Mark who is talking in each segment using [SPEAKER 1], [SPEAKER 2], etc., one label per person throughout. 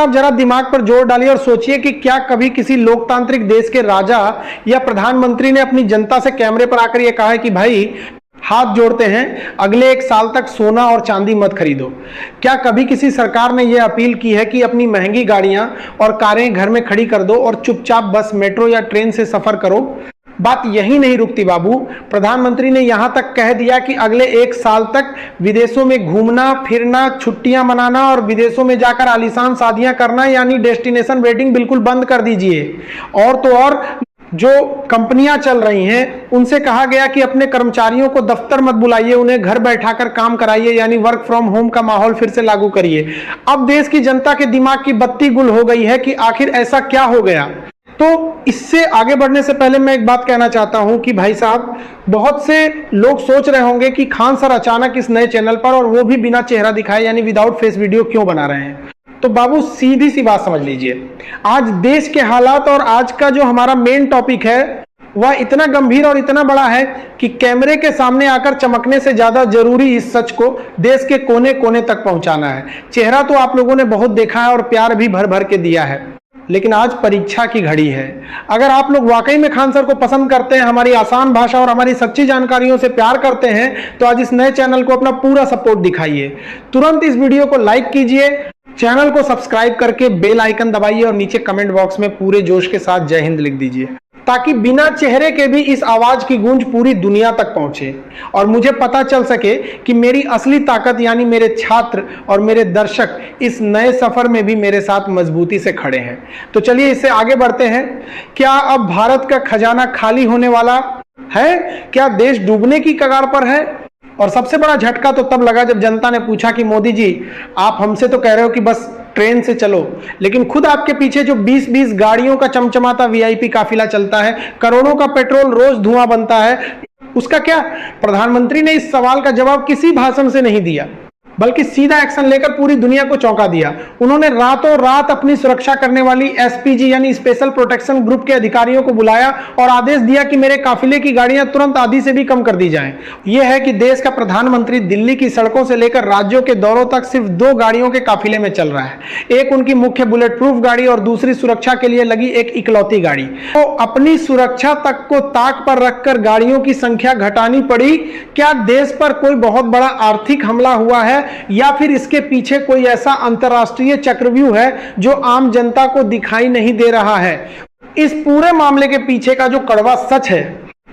[SPEAKER 1] आप जरा दिमाग पर जोर डालिए और सोचिए कि क्या कभी किसी लोकतांत्रिक देश के राजा या प्रधानमंत्री ने अपनी जनता से कैमरे पर आकर यह कहा है कि भाई हाथ जोड़ते हैं, अगले 1 साल तक सोना और चांदी मत खरीदो। क्या कभी किसी सरकार ने यह अपील की है कि अपनी महंगी गाड़ियां और कारें घर में खड़ी कर दो और चुपचाप बस, मेट्रो या ट्रेन से सफर करो? बात यही नहीं रुकती बाबू। प्रधानमंत्री ने यहां तक कह दिया कि अगले 1 साल तक विदेशों में घूमना फिरना, छुट्टियां मनाना और विदेशों में जाकर आलीशान शादियां करना यानी डेस्टिनेशन वेडिंग बिल्कुल बंद कर दीजिए। और तो और जो कंपनियां चल रही हैं उनसे कहा गया कि अपने कर्मचारियों को दफ्तर मत बुलाइए, उन्हें घर बैठाकर काम कराइए यानी वर्क फ्रॉम होम का माहौल फिर से लागू करिए। अब देश की जनता के दिमाग की बत्ती गुल हो गई है कि आखिर ऐसा क्या हो गया। तो इससे आगे बढ़ने से पहले मैं एक बात कहना चाहता हूं कि भाई साहब, बहुत से लोग सोच रहे होंगे कि खान सर अचानक इस नए चैनल पर और वो भी बिना चेहरा दिखाए यानी विदाउट फेस वीडियो क्यों बना रहे हैं। तो बाबू सीधी सी बात समझ लीजिए, आज देश के हालात और आज का जो हमारा मेन टॉपिक है वह इतना गंभीर और इतना बड़ा है कि कैमरे के सामने आकर चमकने से ज्यादा जरूरी इस सच को देश के कोने कोने तक पहुंचाना है। चेहरा तो आप लोगों ने बहुत देखा है और प्यार भी भर भर के दिया है, लेकिन आज परीक्षा की घड़ी है। अगर आप लोग वाकई में खान सर को पसंद करते हैं, हमारी आसान भाषा और हमारी सच्ची जानकारियों से प्यार करते हैं, तो आज इस नए चैनल को अपना पूरा सपोर्ट दिखाइए। तुरंत इस वीडियो को लाइक कीजिए, चैनल को सब्सक्राइब करके बेल आइकन दबाइए और नीचे कमेंट बॉक्स में पूरे जोश के साथ जय हिंद लिख दीजिए, ताकि बिना चेहरे के भी इस आवाज की गूंज पूरी दुनिया तक पहुंचे और मुझे पता चल सके कि मेरी असली ताकत यानी मेरे छात्र और मेरे दर्शक इस नए सफर में भी मेरे साथ मजबूती से खड़े हैं। तो चलिए इससे आगे बढ़ते हैं। क्या अब भारत का खजाना खाली होने वाला है? क्या देश डूबने की कगार पर है? और सबसे बड़ा झटका तो तब लगा जब जनता ने पूछा कि मोदी जी, आप हमसे तो कह रहे हो कि बस ट्रेन से चलो, लेकिन खुद आपके पीछे जो 20-20 गाड़ियों का चमचमाता वीआईपी काफिला चलता है, करोड़ों का पेट्रोल रोज धुआं बनता है, उसका क्या? प्रधानमंत्री ने इस सवाल का जवाब किसी भाषण से नहीं दिया, बल्कि सीधा एक्शन लेकर पूरी दुनिया को चौंका दिया। उन्होंने रातों रात अपनी सुरक्षा करने वाली एसपीजी यानी स्पेशल प्रोटेक्शन ग्रुप के अधिकारियों को बुलाया और आदेश दिया कि मेरे काफिले की गाड़ियां तुरंत आधी से भी कम कर दी जाएं। यह है कि देश का प्रधानमंत्री दिल्ली की सड़कों से लेकर राज्यों के दौरों तक सिर्फ 2 गाड़ियों के काफिले में चल रहा है। एक उनकी मुख्य बुलेट प्रूफ गाड़ी और दूसरी सुरक्षा के लिए लगी एक इकलौती गाड़ी। तो अपनी सुरक्षा तक को ताक पर रखकर गाड़ियों की संख्या घटानी पड़ी। क्या देश पर कोई बहुत बड़ा आर्थिक हमला हुआ है या फिर इसके पीछे कोई ऐसा अंतरराष्ट्रीय चक्रव्यूह है जो आम जनता को दिखाई नहीं दे रहा है? इस पूरे मामले के पीछे का जो कड़वा सच है,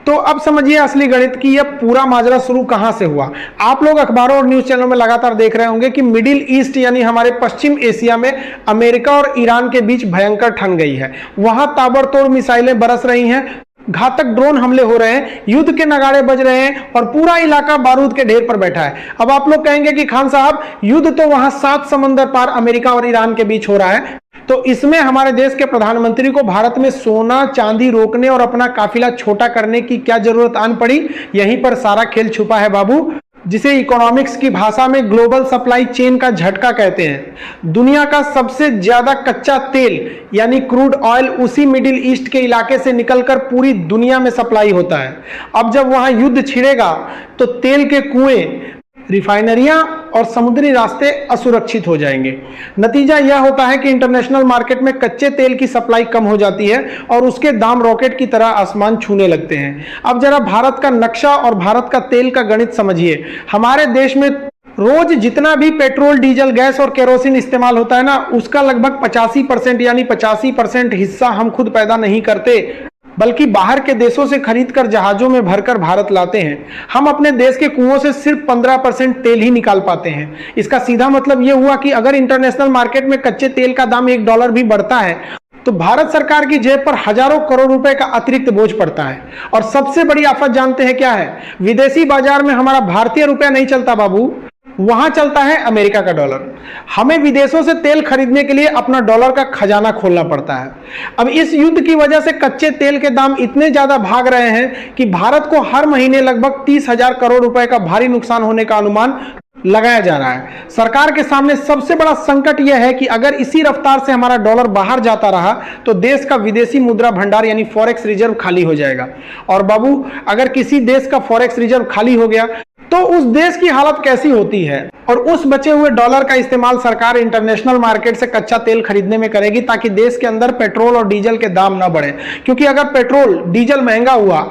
[SPEAKER 1] तो अब समझिए असली गणित की यह पूरा माजरा शुरू कहां से हुआ। आप लोग अखबारों और न्यूज चैनलों में लगातार देख रहे होंगे कि मिडिल ईस्ट यानी हमारे पश्चिम एशिया में अमेरिका और ईरान के बीच भयंकर ठन गई है। वहां ताबड़तोड़ मिसाइलें बरस रही हैं, घातक ड्रोन हमले हो रहे हैं, युद्ध के नगाड़े बज रहे हैं और पूरा इलाका बारूद के ढेर पर बैठा है। अब आप लोग कहेंगे कि खान साहब, युद्ध तो वहां 7 समंदर पार अमेरिका और ईरान के बीच हो रहा है, तो इसमें हमारे देश के प्रधानमंत्री को भारत में सोना चांदी रोकने और अपना काफिला छोटा करने की क्या जरूरत आन पड़ी? यहीं पर सारा खेल छुपा है बाबू, जिसे इकोनॉमिक्स की भाषा में ग्लोबल सप्लाई चेन का झटका कहते हैं। दुनिया का सबसे ज्यादा कच्चा तेल यानी क्रूड ऑयल उसी मिडिल ईस्ट के इलाके से निकलकर पूरी दुनिया में सप्लाई होता है। अब जब वहां युद्ध छिड़ेगा तो तेल के कुएं, रिफाइनरियां और समुद्री रास्ते असुरक्षित हो जाएंगे। नतीजा यह होता है कि इंटरनेशनल मार्केट में कच्चे तेल की सप्लाई कम हो जाती है और उसके दाम रॉकेट की तरह आसमान छूने लगते हैं। अब जरा भारत का नक्शा और भारत का तेल का गणित समझिए। हमारे देश में रोज जितना भी पेट्रोल, डीजल, गैस और केरोसिन इस्तेमाल होता है ना, उसका लगभग 85% यानी 85% हिस्सा हम खुद पैदा नहीं करते, बल्कि बाहर के देशों से खरीदकर जहाजों में भरकर भारत लाते हैं। हम अपने देश के कुओं से सिर्फ 15% तेल ही निकाल पाते हैं। इसका सीधा मतलब यह हुआ कि अगर इंटरनेशनल मार्केट में कच्चे तेल का दाम $1 भी बढ़ता है तो भारत सरकार की जेब पर हजारों करोड़ रुपए का अतिरिक्त बोझ पड़ता है। और सबसे बड़ी आफत जानते हैं क्या है? विदेशी बाजार में हमारा भारतीय रुपया नहीं चलता बाबू, वहां चलता है अमेरिका का डॉलर। हमें विदेशों से तेल खरीदने के लिए अपना डॉलर का खजाना खोलना पड़ता है। अब इस युद्ध की वजह से कच्चे तेल के दाम इतने ज्यादा भाग रहे हैं कि भारत को हर महीने लगभग 30,000 करोड़ रुपए का भारी नुकसान होने का अनुमान लगाया जा रहा है। सरकार के सामने सबसे बड़ा संकट यह है कि अगर इसी रफ्तार से हमारा डॉलर बाहर जाता रहा तो देश का विदेशी मुद्रा भंडार यानी फॉरेक्स रिजर्व खाली हो जाएगा। और बाबू, अगर किसी देश का फॉरेक्स रिजर्व खाली हो गया तो उस देश की हालत कैसी होती है। और उस बचे हुए डॉलर का इस्तेमाल सरकार इंटरनेशनल मार्केट से कच्चा तेल खरीदने में करेगी ताकि देश के अंदर पेट्रोल और डीजल के दाम ना बढ़े, क्योंकि अगर पेट्रोल डीजल महंगा हुआ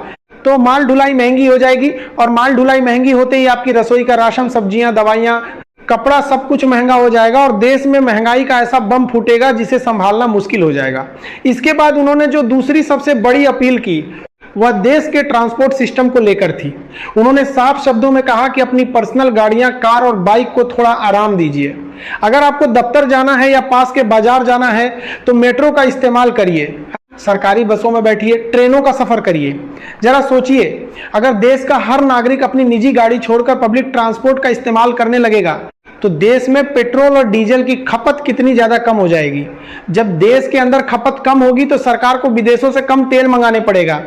[SPEAKER 1] तो माल ढुलाई महंगी हो जाएगी, और माल ढुलाई महंगी होते ही आपकी रसोई का राशन, सब्जियां, दवाइयां, कपड़ा, सब कुछ महंगा हो जाएगा और देश में महंगाई का ऐसा बम फूटेगा जिसे संभालना मुश्किल हो जाएगा। इसके बाद उन्होंने जो दूसरी सबसे बड़ी अपील की वह देश के ट्रांसपोर्ट सिस्टम को लेकर थी। उन्होंने साफ शब्दों में कहा कि अपनी पर्सनल गाड़ियां, कार और बाइक को थोड़ा आराम दीजिए। अगर आपको दफ्तर जाना है या पास के बाजार जाना है तो मेट्रो का इस्तेमाल करिए, सरकारी बसों में बैठिए, ट्रेनों का सफर करिए। जरा सोचिए, अगर देश का हर नागरिक अपनी निजी गाड़ी छोड़कर पब्लिक ट्रांसपोर्ट का इस्तेमाल करने लगेगा तो देश में पेट्रोल और डीजल की खपत कितनी ज्यादा कम हो जाएगी। जब देश के अंदर खपत कम होगी तो सरकार को विदेशों से कम तेल मंगाने पड़ेगा,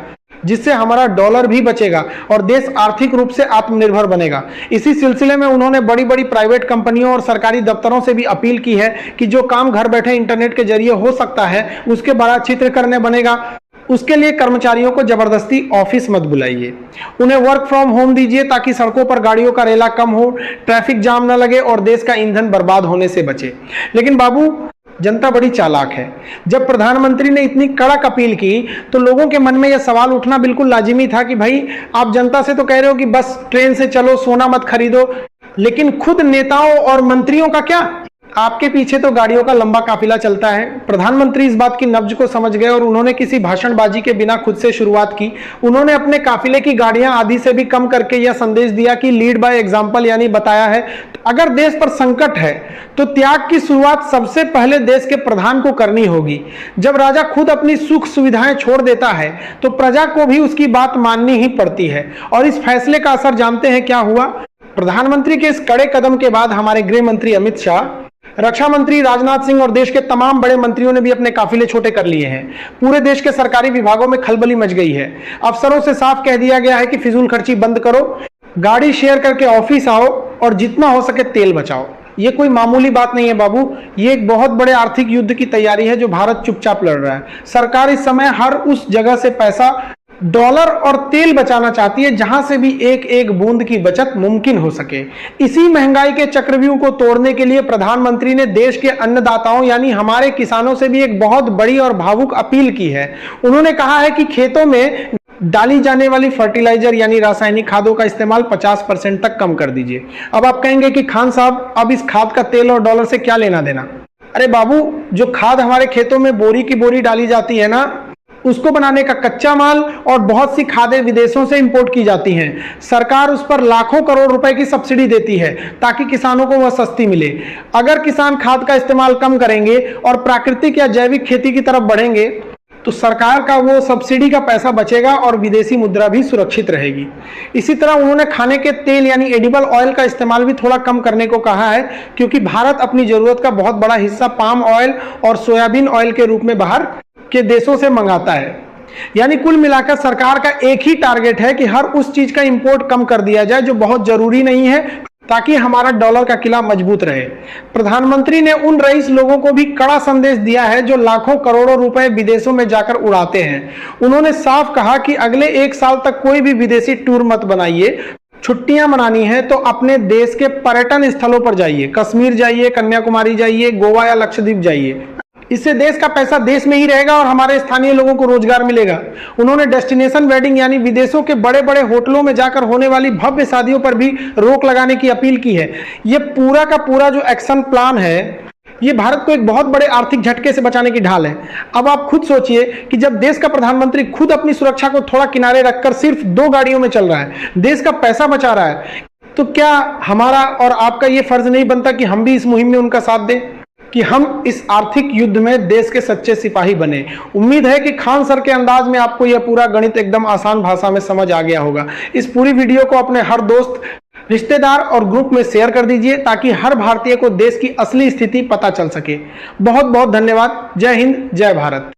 [SPEAKER 1] जिससे हमारा डॉलर भी बचेगा और देश आर्थिक रूप से आत्मनिर्भर बनेगा। इसी सिलसिले में उन्होंने बड़ी बड़ी प्राइवेट कंपनियों और सरकारी दफ्तरों से भी अपील की है कि जो काम घर बैठे इंटरनेट के जरिए हो सकता है उसके बड़ा चित्र करने बनेगा। उसके लिए कर्मचारियों को जबरदस्ती ऑफिस मत बुलाइए, उन्हें वर्क फ्रॉम होम दीजिए ताकि सड़कों पर गाड़ियों का रेला कम हो, ट्रैफिक जाम न लगे और देश का ईंधन बर्बाद होने से बचे। लेकिन बाबू, जनता बड़ी चालाक है। जब प्रधानमंत्री ने इतनी कड़क अपील की तो लोगों के मन में यह सवाल उठना बिल्कुल लाजिमी था कि भाई, आप जनता से तो कह रहे हो कि बस ट्रेन से चलो, सोना मत खरीदो, लेकिन खुद नेताओं और मंत्रियों का क्या? आपके पीछे तो गाड़ियों का लंबा काफिला चलता है। प्रधानमंत्री इस बात की नब्ज को समझ गए और उन्होंने किसी भाषणबाजी के बिना खुद से शुरुआत की। उन्होंने अपने काफिले की गाड़ियां आधी से भी कम करके यह संदेश दिया कि लीड बाय एग्जाम्पल, यानी बताया है अगर देश पर संकट है तो त्याग की शुरुआत सबसे पहले देश के प्रधान को करनी होगी। जब राजा खुद अपनी सुख सुविधाएं छोड़ देता है तो प्रजा को भी उसकी बात माननी ही पड़ती है। और इस फैसले का असर जानते हैं क्या हुआ? प्रधानमंत्री के इस कड़े कदम के बाद हमारे गृह मंत्री अमित शाह, रक्षा मंत्री राजनाथ सिंह और देश के तमाम बड़े मंत्रियों ने भी अपने काफिले छोटे कर लिए हैं। पूरे देश के सरकारी विभागों में खलबली मच गई है। अफसरों से साफ कह दिया गया है कि फिजूल खर्ची बंद करो, गाड़ी शेयर करके ऑफिस आओ और जितना हो सके तेल बचाओ। ये कोई मामूली बात नहीं है बाबू, ये एक बहुत बड़े आर्थिक युद्ध की तैयारी है जो भारत चुपचाप लड़ रहा है। सरकार इस समय हर उस जगह से पैसा, डॉलर और तेल बचाना चाहती है जहां से भी एक एक बूंद की बचत मुमकिन हो सके। इसी महंगाई के चक्रव्यूह को तोड़ने के लिए प्रधानमंत्री ने देश के अन्नदाताओं यानी हमारे किसानों से भी एक बहुत बड़ी और भावुक अपील की है। उन्होंने कहा है कि खेतों में डाली जाने वाली फर्टिलाइजर यानी रासायनिक खादों का इस्तेमाल 50% तक कम कर दीजिए। अब आप कहेंगे कि खान साहब, अब इस खाद का तेल और डॉलर से क्या लेना देना? अरे बाबू, जो खाद हमारे खेतों में बोरी की बोरी डाली जाती है ना, उसको बनाने का कच्चा माल और बहुत सी खादें विदेशों से इंपोर्ट की जाती हैं। सरकार उस पर लाखों करोड़ रुपए की सब्सिडी देती है ताकि किसानों को वह सस्ती मिले। अगर किसान खाद का इस्तेमाल कम करेंगे और प्राकृतिक या जैविक खेती की तरफ बढ़ेंगे तो सरकार का वो सब्सिडी का पैसा बचेगा और विदेशी मुद्रा भी सुरक्षित रहेगी। इसी तरह उन्होंने खाने के तेल यानी एडिबल ऑयल का इस्तेमाल भी थोड़ा कम करने को कहा है, क्योंकि भारत अपनी जरूरत का बहुत बड़ा हिस्सा पाम ऑयल और सोयाबीन ऑयल के रूप में बाहर के देशों से मंगाता है। यानी कुल मिलाकर सरकार का एक ही टारगेट है कि हर उस चीज का इंपोर्ट कम कर दिया जाए जो बहुत जरूरी नहीं है, ताकि हमारा डॉलर का किला मजबूत रहे। प्रधानमंत्री ने उन रईस लोगों को भी कड़ा संदेश दिया है जो लाखों करोड़ों रुपए विदेशों में जाकर उड़ाते हैं। उन्होंने साफ कहा कि अगले 1 साल तक कोई भी विदेशी टूर मत बनाइए। छुट्टियां मनानी है तो अपने देश के पर्यटन स्थलों पर जाइए, कश्मीर जाइए, कन्याकुमारी जाइए, गोवा या लक्षद्वीप जाइए। इससे देश का पैसा देश में ही रहेगा और हमारे स्थानीय लोगों को रोजगार मिलेगा। उन्होंने डेस्टिनेशन वेडिंग यानी विदेशों के बड़े बड़े होटलों में जाकर होने वाली भव्य शादियों पर भी रोक लगाने की अपील की है। ये पूरा का पूरा जो एक्शन प्लान है, ये भारत को एक बहुत बड़े आर्थिक झटके से बचाने की ढाल है। अब आप खुद सोचिए कि जब देश का प्रधानमंत्री खुद अपनी सुरक्षा को थोड़ा किनारे रखकर सिर्फ 2 गाड़ियों में चल रहा है, देश का पैसा बचा रहा है, तो क्या हमारा और आपका ये फर्ज नहीं बनता कि हम भी इस मुहिम में उनका साथ दें, कि हम इस आर्थिक युद्ध में देश के सच्चे सिपाही बने। उम्मीद है कि खान सर के अंदाज में आपको यह पूरा गणित एकदम आसान भाषा में समझ आ गया होगा। इस पूरी वीडियो को अपने हर दोस्त, रिश्तेदार और ग्रुप में शेयर कर दीजिए ताकि हर भारतीय को देश की असली स्थिति पता चल सके। बहुत बहुत धन्यवाद। जय हिंद, जय भारत।